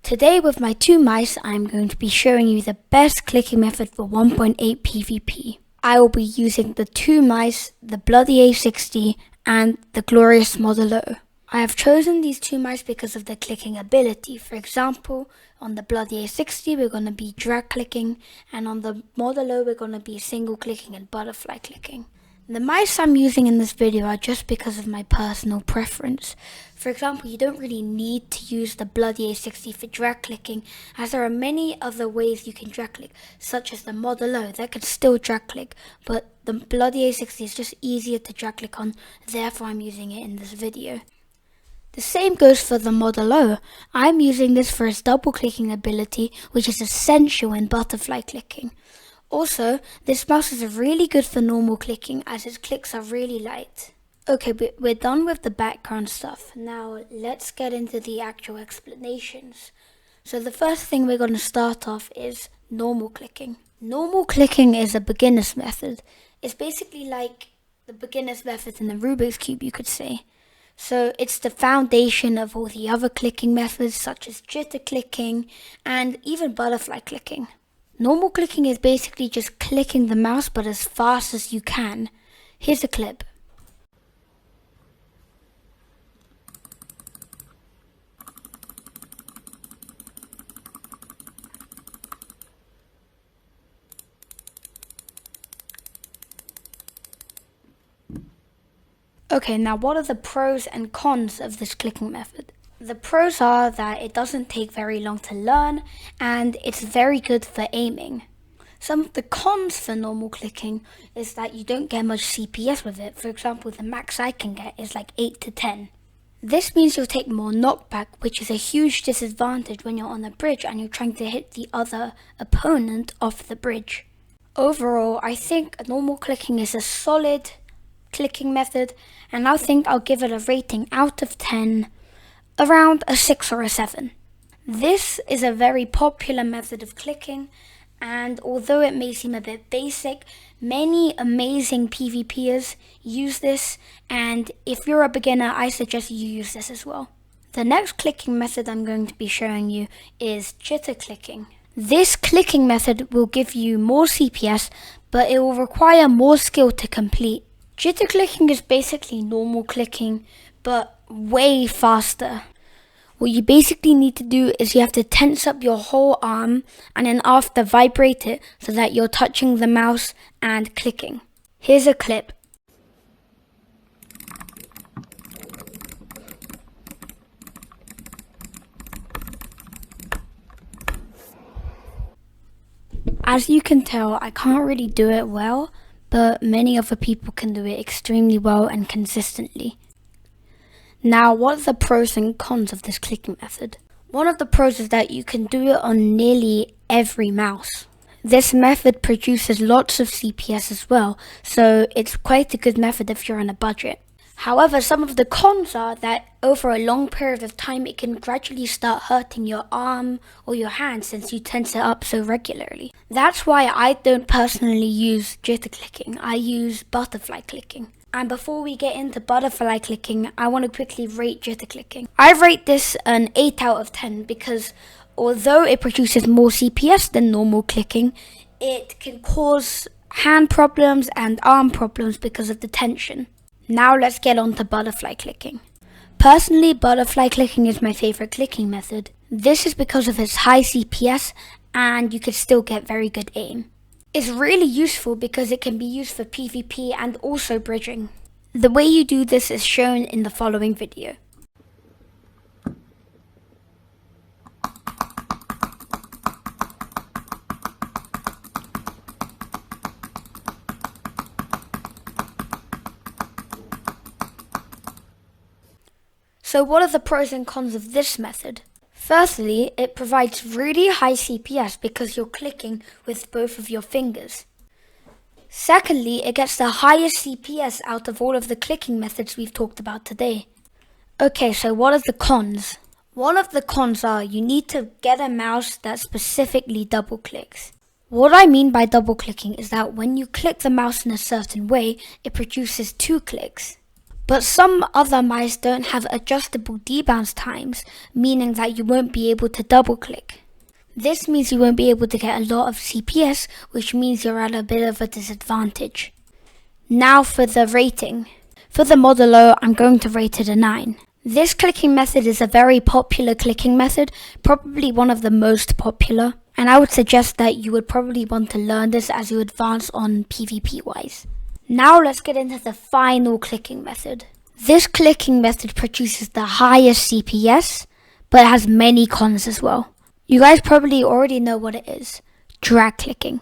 Today with my two mice, I'm going to be showing you the best clicking method for 1.8 PvP. I will be using the two mice, the Bloody A60 and the Glorious Model O. I have chosen these two mice because of their clicking ability. For example, on the Bloody A60 we're going to be drag clicking, and on the Model O we're going to be single clicking and butterfly clicking. The mice I'm using in this video are just because of my personal preference. For example, you don't really need to use the Bloody A60 for drag clicking, as there are many other ways you can drag click, such as the Model O that can still drag click, but the Bloody A60 is just easier to drag click on, therefore I'm using it in this video. The same goes for the Model O. I'm using this for its double clicking ability, which is essential in butterfly clicking. Also, this mouse is really good for normal clicking as its clicks are really light. Okay, we're done with the background stuff. Now let's get into the actual explanations. So the first thing we're going to start off is normal clicking. Normal clicking is a beginner's method. It's basically like the beginner's method in the Rubik's Cube, you could say. So it's the foundation of all the other clicking methods such as jitter clicking and even butterfly clicking. Normal clicking is basically just clicking the mouse but as fast as you can. Here's a clip. Okay, now what are the pros and cons of this clicking method? The pros are that it doesn't take very long to learn and it's very good for aiming. Some of the cons for normal clicking is that you don't get much CPS with it. For example, the max I can get is like 8 to 10. This means you'll take more knockback, which is a huge disadvantage when you're on a bridge and you're trying to hit the other opponent off the bridge. Overall, I think normal clicking is a solid clicking method, and I think I'll give it a rating out of 10, around a 6 or a 7. This is a very popular method of clicking, and although it may seem a bit basic, many amazing PvPers use this, and if you're a beginner, I suggest you use this as well. The next clicking method I'm going to be showing you is jitter clicking. This clicking method will give you more CPS, but it will require more skill to complete. Jitter clicking is basically normal clicking, but way faster. What you basically need to do is you have to tense up your whole arm and then after vibrate it so that you're touching the mouse and clicking. Here's a clip. As you can tell, I can't really do it well, but many other people can do it extremely well and consistently. Now, what are the pros and cons of this clicking method? One of the pros is that you can do it on nearly every mouse. This method produces lots of CPS as well, so it's quite a good method if you're on a budget. However, some of the cons are that over a long period of time it can gradually start hurting your arm or your hand since you tense it up so regularly. That's why I don't personally use jitter clicking, I use butterfly clicking. And before we get into butterfly clicking, I want to quickly rate jitter clicking. I rate this an 8 out of 10 because although it produces more CPS than normal clicking, it can cause hand problems and arm problems because of the tension. Now let's get on to butterfly clicking. Personally, butterfly clicking is my favorite clicking method. This is because of its high CPS and you can still get very good aim. It's really useful because it can be used for PvP and also bridging. The way you do this is shown in the following video. So what are the pros and cons of this method? Firstly, it provides really high CPS because you're clicking with both of your fingers. Secondly, it gets the highest CPS out of all of the clicking methods we've talked about today. Okay, so what are the cons? One of the cons are you need to get a mouse that specifically double clicks. What I mean by double clicking is that when you click the mouse in a certain way, it produces 2 clicks. But some other mice don't have adjustable debounce times, meaning that you won't be able to double click. This means you won't be able to get a lot of CPS, which means you're at a bit of a disadvantage. Now for the rating. For the Modulo, I'm going to rate it a 9. This clicking method is a very popular clicking method, probably one of the most popular, and I would suggest that you would probably want to learn this as you advance on PvP wise. Now let's get into the final clicking method. This clicking method produces the highest CPS, but it has many cons as well. You guys probably already know what it is. Drag clicking.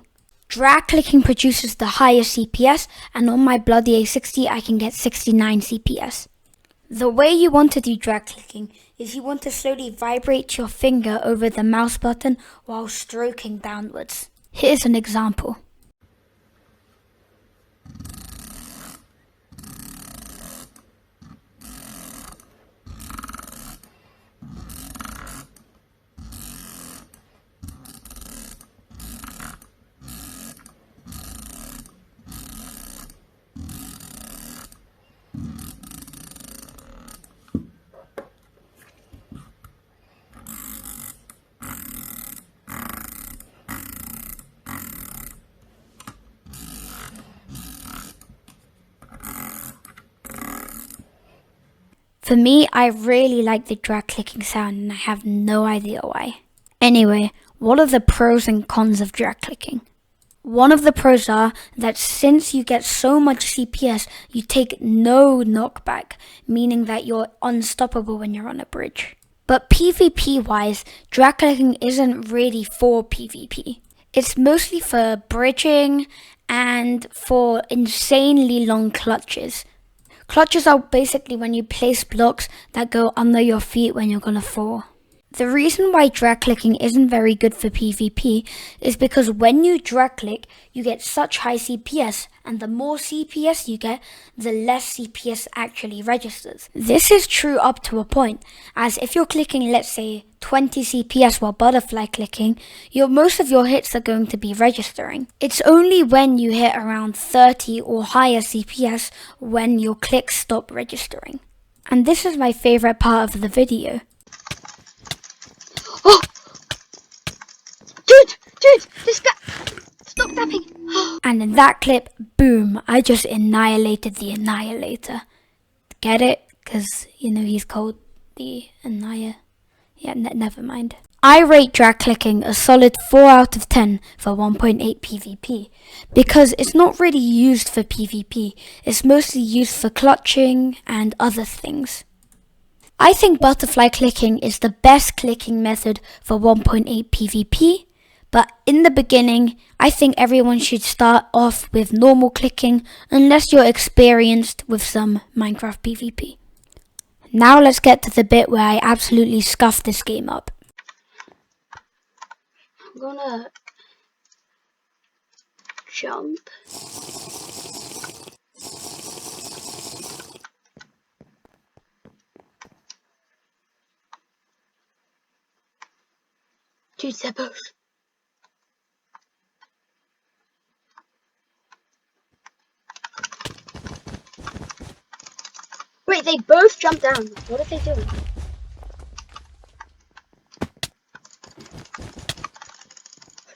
Drag clicking produces the highest CPS, and on my Bloody A60 I can get 69 CPS. The way you want to do drag clicking is you want to slowly vibrate your finger over the mouse button while stroking downwards. Here's an example. For me, I really like the drag clicking sound and I have no idea why. Anyway, what are the pros and cons of drag clicking? One of the pros are that since you get so much CPS, you take no knockback, meaning that you're unstoppable when you're on a bridge. But PvP wise, drag clicking isn't really for PvP. It's mostly for bridging and for insanely long clutches. Clutches are basically when you place blocks that go under your feet when you're gonna fall. The reason why drag clicking isn't very good for PvP is because when you drag click, you get such high CPS, and the more CPS you get, the less CPS actually registers. This is true up to a point, as if you're clicking, let's say, 20 CPS while butterfly clicking, most of your hits are going to be registering. It's only when you hit around 30 or higher CPS when your clicks stop registering. And this is my favorite part of the video. Oh! Dude! This guy! Stop tapping! And in that clip, boom, I just annihilated the Annihilator. Get it? Because, he's called the Annihilator. Yeah, never mind. I rate drag clicking a solid 4 out of 10 for 1.8 PvP because it's not really used for PvP, it's mostly used for clutching and other things. I think butterfly clicking is the best clicking method for 1.8 PvP, but in the beginning, I think everyone should start off with normal clicking unless you're experienced with some Minecraft PvP. Now let's get to the bit where I absolutely scuffed this game up. I'm gonna jump. Dude, they're both. Wait, they both jumped down. What are they doing?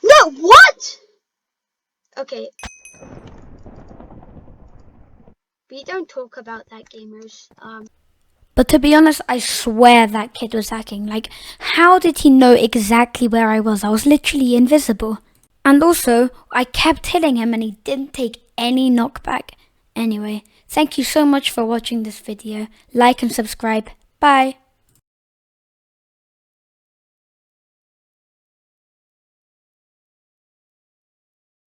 No, what? Okay. We don't talk about that, gamers. But to be honest, I swear that kid was hacking. Like, how did he know exactly where I was? I was literally invisible. And also, I kept hitting him and he didn't take any knockback. Anyway, thank you so much for watching this video. Like and subscribe. Bye.